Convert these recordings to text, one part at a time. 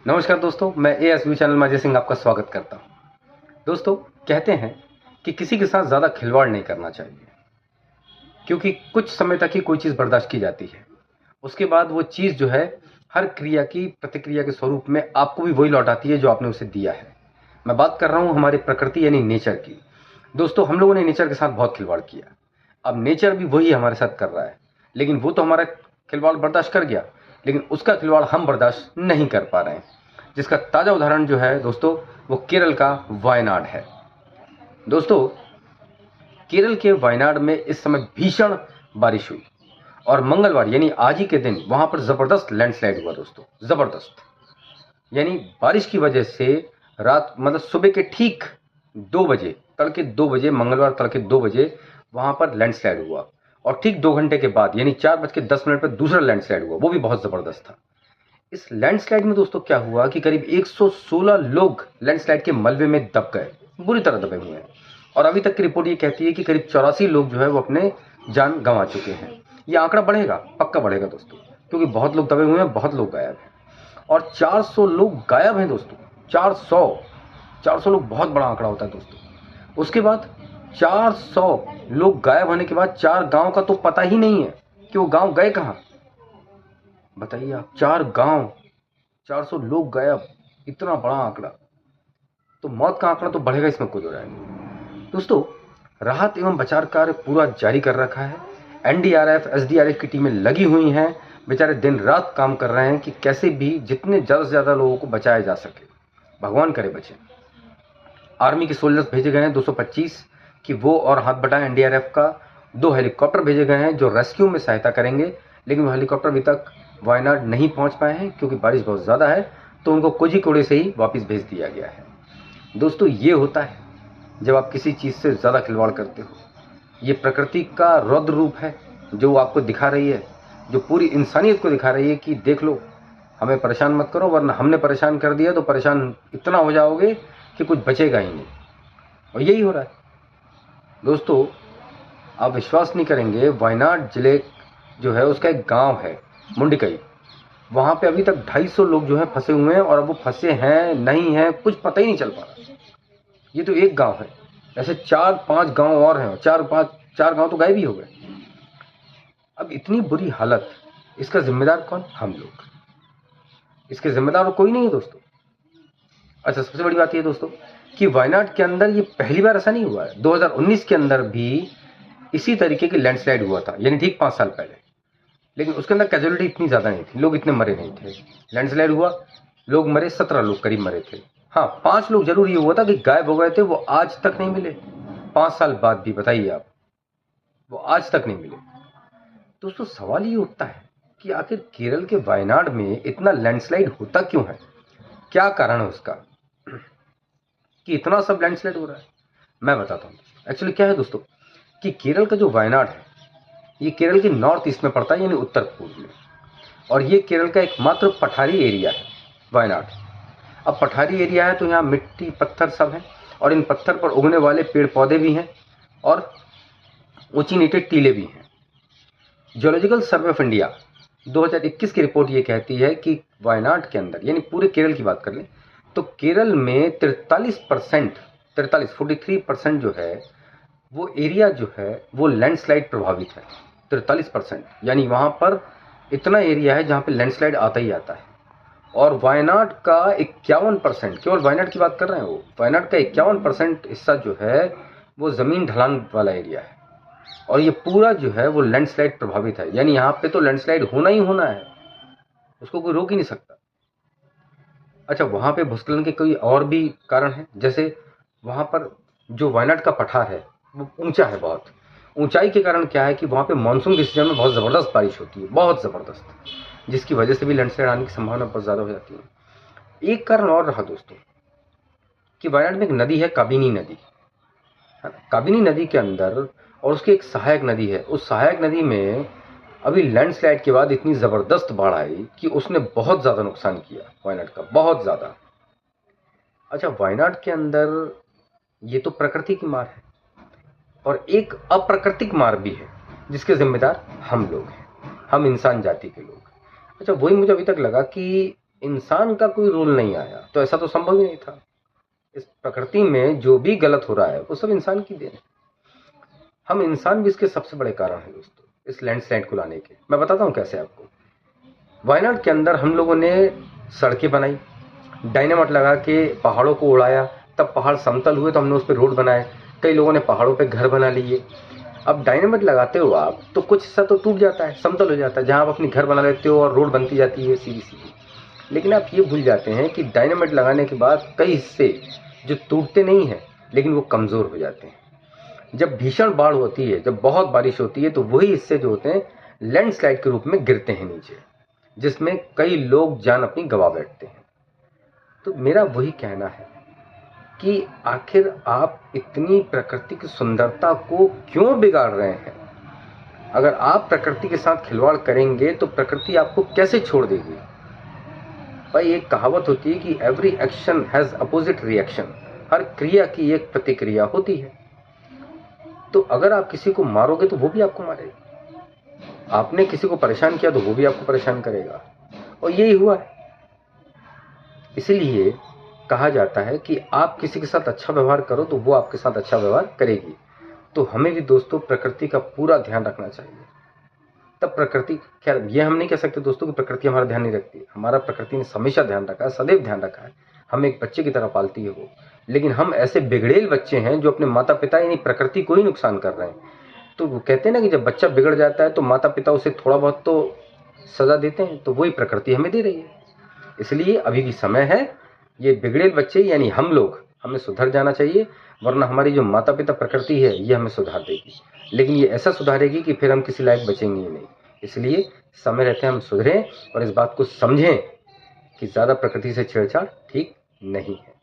नमस्कार दोस्तों, मैं एएसवी चैनल में अजय सिंह आपका स्वागत करता हूं। दोस्तों, कहते हैं कि किसी के साथ ज़्यादा खिलवाड़ नहीं करना चाहिए, क्योंकि कुछ समय तक ही कोई चीज़ बर्दाश्त की जाती है। उसके बाद वो चीज़ जो है, हर क्रिया की प्रतिक्रिया के स्वरूप में आपको भी वही लौट आती है जो आपने उसे दिया है। मैं बात कर रहा हूँ हमारी प्रकृति यानी नेचर की। दोस्तों, हम लोगों ने नेचर के साथ बहुत खिलवाड़ किया। अब नेचर भी वही हमारे साथ कर रहा है, लेकिन वो तो हमारा खिलवाड़ बर्दाश्त कर गया, लेकिन उसका खिलवाड़ हम बर्दाश्त नहीं कर पा रहे हैं। जिसका ताज़ा उदाहरण जो है दोस्तों, वो केरल का वायनाड है। दोस्तों, केरल के वायनाड में इस समय भीषण बारिश हुई और मंगलवार यानी आज ही के दिन वहां पर जबरदस्त लैंडस्लाइड हुआ। दोस्तों, जबरदस्त यानी बारिश की वजह से रात मतलब सुबह के ठीक 2 बजे, तड़के 2 बजे, मंगलवार तड़के 2 बजे वहां पर लैंडस्लाइड हुआ और ठीक 2 घंटे के बाद यानी 4:10 पर दूसरा लैंडस्लाइड हुआ, वो भी बहुत जबरदस्त था। इस लैंडस्लाइड में दोस्तों क्या हुआ कि करीब 116 लोग लैंडस्लाइड के मलबे में दब गए, बुरी तरह दबे हुए हैं। और अभी तक की रिपोर्ट ये कहती है कि करीब 84 लोग जो है वो अपने जान गंवा चुके हैं। ये आंकड़ा बढ़ेगा, पक्का बढ़ेगा दोस्तों, क्योंकि बहुत लोग दबे हुए हैं, बहुत लोग गायब हैं और 400 लोग गायब हैं दोस्तों। 400 लोग बहुत बड़ा आंकड़ा होता है दोस्तों। उसके बाद 400 लोग गायब होने के बाद 4 गांव का तो पता ही नहीं है कि वो गांव गए कहां। बताइए आप, 4 गांव, 400 लोग गायब, इतना बड़ा आंकड़ा। तो मौत का आंकड़ा तो बढ़ेगा, इसमें कोई दो राय नहीं। दोस्तों, राहत एवं बचाव कार्य पूरा जारी कर रखा है। एनडीआरएफ, एसडीआरएफ की टीमें लगी हुई हैं। बेचारे दिन रात काम कर रहे हैं कि कैसे भी जितने ज़्यादा से ज़्यादा लोगों को बचाया जा सके। भगवान करे बचे। आर्मी के सोल्जर्स भेजे गए हैं 225 कि वो और हाथ बटाएं एनडीआरएफ का। 2 हेलीकॉप्टर भेजे गए हैं जो रेस्क्यू में सहायता करेंगे, लेकिन वो हेलीकॉप्टर अभी तक वायनाड नहीं पहुंच पाए हैं क्योंकि बारिश बहुत ज़्यादा है, तो उनको कोझिकोडे से ही वापस भेज दिया गया है। दोस्तों, ये होता है जब आप किसी चीज़ से ज़्यादा खिलवाड़ करते हो। ये प्रकृति का रौद्र रूप है जो आपको दिखा रही है, जो पूरी इंसानियत को दिखा रही है कि देख लो, हमें परेशान मत करो, वरना हमने परेशान कर दिया तो परेशान इतना हो जाओगे कि कुछ बचेगा ही नहीं। और यही हो रहा है दोस्तों। आप विश्वास नहीं करेंगे, वायनाड जिले जो है उसका एक गांव है मुंडिकई। वहां पे अभी तक 250 लोग जो हैं फंसे हुए हैं और अब वो फंसे हैं नहीं हैं कुछ पता ही नहीं चल पा रहा। ये तो एक गांव है, ऐसे 4-5 गांव और हैं, 4 गांव तो गायब ही हो गए। अब इतनी बुरी हालत, इसका जिम्मेदार कौन? हम लोग। इसके जिम्मेदार और कोई नहीं है दोस्तों। अच्छा, सबसे बड़ी बात ये दोस्तों कि वायनाड के अंदर ये पहली बार ऐसा नहीं हुआ है। 2019 के अंदर भी इसी तरीके की लैंडस्लाइड हुआ था, यानी ठीक 5 साल पहले, लेकिन उसके अंदर कैजुअलिटी इतनी ज़्यादा नहीं थी, लोग इतने मरे नहीं थे। लैंडस्लाइड हुआ, लोग मरे, 17 लोग करीब मरे थे। हाँ, 5 लोग जरूर ये हुआ था कि गायब हो गए थे, वो आज तक नहीं मिले। 5 साल बाद भी बताइए आप, वो आज तक नहीं मिले। दोस्तों, सवाल ये उठता है कि आखिर केरल के वायनाड में इतना लैंडस्लाइड होता क्यों है? क्या कारण है उसका कि इतना सब लैंडस्लाइड हो रहा है? मैं बताता हूँ। एक्चुअली क्या है दोस्तों कि केरल का जो वायनाड है, ये केरल के नॉर्थ ईस्ट में पड़ता है, यानी उत्तर पूर्व में। और ये केरल का एकमात्र पठारी एरिया है वायनाड। अब पठारी एरिया है तो यहाँ मिट्टी पत्थर सब है, और इन पत्थर पर उगने वाले पेड़ पौधे भी हैं और ऊंची नीचे टीले भी हैं। जियोलॉजिकल सर्वे ऑफ इंडिया 2021 की रिपोर्ट ये कहती है कि वायनाड के अंदर, यानी पूरे केरल की बात कर लें तो केरल में 43%, 43% जो है वो एरिया जो है वो लैंडस्लाइड प्रभावित है। 43%, यानी वहाँ पर इतना एरिया है जहाँ पे लैंडस्लाइड आता ही आता है। और वायनाड का 51%, केवल वायनाड की बात कर रहे हैं, वो वायनाड का 51% हिस्सा जो है वो ज़मीन ढलान वाला एरिया है और ये पूरा जो है वो लैंडस्लाइड प्रभावित है। यानी यहाँ पे तो लैंडस्लाइड होना ही होना है, उसको कोई रोक ही नहीं सकता। अच्छा, वहाँ पे भूस्खलन के कोई और भी कारण हैं, जैसे वहाँ पर जो वायनाड का पठार है वो ऊंचा है बहुत। ऊंचाई के कारण क्या है कि वहाँ पे मानसून के सीजन में बहुत ज़बरदस्त बारिश होती है, बहुत ज़बरदस्त, जिसकी वजह से भी लैंडस्लाइड आने की संभावना बहुत ज़्यादा हो जाती है। एक कारण और रहा दोस्तों कि वायनाड में एक नदी है, काबिनी नदी। काबिनी नदी के अंदर और उसकी एक सहायक नदी है, उस सहायक नदी में अभी लैंडस्लाइड के बाद इतनी ज़बरदस्त बाढ़ आई कि उसने बहुत ज़्यादा नुकसान किया वायनाड का, बहुत ज़्यादा। अच्छा, वायनाड के अंदर ये तो प्रकृति की मार है और एक अप्राकृतिक मार भी है जिसके जिम्मेदार हम लोग हैं, हम इंसान जाति के लोग। अच्छा, वही मुझे अभी तक लगा कि इंसान का कोई रूल नहीं आया तो ऐसा तो संभव ही नहीं था। इस प्रकृति में जो भी गलत हो रहा है वो सब इंसान की देन है। हम इंसान भी इसके सबसे बड़े कारण हैं दोस्तों, इस लैंडस्लाइड को लाने के। मैं बताता हूँ कैसे आपको। वायनाड के अंदर हम लोगों ने सड़कें बनाई, डायनामाइट लगा के पहाड़ों को उड़ाया, तब पहाड़ समतल हुए तो हमने उस पर रोड बनाए। कई लोगों ने पहाड़ों पे घर बना लिए। अब डायनामाइट लगाते हो आप तो कुछ हिस्सा तो टूट जाता है, समतल हो जाता है, जहां आप अपनी घर बना लेते हो और रोड बनती जाती है सीधी सीधी। लेकिन आप ये भूल जाते हैं कि डायनामाइट लगाने के बाद कई हिस्से जो टूटते नहीं हैं लेकिन वो कमज़ोर हो जाते हैं। जब भीषण बाढ़ होती है, जब बहुत बारिश होती है, तो वही हिस्से जो होते हैं लैंडस्लाइड के रूप में गिरते हैं नीचे, जिसमें कई लोग जान अपनी गंवा बैठते हैं। तो मेरा वही कहना है कि आखिर आप इतनी प्रकृति की सुंदरता को क्यों बिगाड़ रहे हैं? अगर आप प्रकृति के साथ खिलवाड़ करेंगे तो प्रकृति आपको कैसे छोड़ देगी? भाई, एक कहावत होती है कि every action has opposite reaction. हर क्रिया की एक प्रतिक्रिया होती है। तो अगर आप किसी को मारोगे तो वो भी आपको मारेगा, आपने किसी को परेशान किया तो वो भी आपको परेशान करेगा, और यही हुआ है। इसलिए कहा जाता है कि आप किसी के साथ अच्छा व्यवहार करो तो वो आपके साथ अच्छा व्यवहार करेगी। तो हमें भी दोस्तों प्रकृति का पूरा ध्यान रखना चाहिए, तब प्रकृति, खैर ये हम नहीं कह सकते दोस्तों कि प्रकृति हमारा ध्यान नहीं रखती। हमारा प्रकृति ने हमेशा ध्यान रखा है, सदैव ध्यान रखा है। हम एक बच्चे की तरह पालती है वो। लेकिन हम ऐसे बिगड़ेल बच्चे हैं जो अपने माता पिता यानी प्रकृति को ही नुकसान कर रहे हैं। तो वो कहते हैं ना कि जब बच्चा बिगड़ जाता है तो माता पिता उसे थोड़ा बहुत तो सजा देते हैं, तो वही प्रकृति हमें दे रही है। इसलिए अभी भी समय है, ये बिगड़ेल बच्चे यानी हम लोग, हमें सुधर जाना चाहिए, वरना हमारी जो माता पिता प्रकृति है ये हमें सुधार देगी। लेकिन ये ऐसा सुधारेगी कि फिर हम किसी लायक बचेंगे ही नहीं। इसलिए समय रहते हम सुधरें और इस बात को समझें कि ज़्यादा प्रकृति से छेड़छाड़ ठीक नहीं है।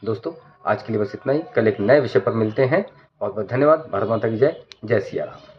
दोस्तों, आज के लिए बस इतना ही। कल एक नए विषय पर मिलते हैं। बहुत बहुत धन्यवाद। भारत माता की जय। जय सिया राम।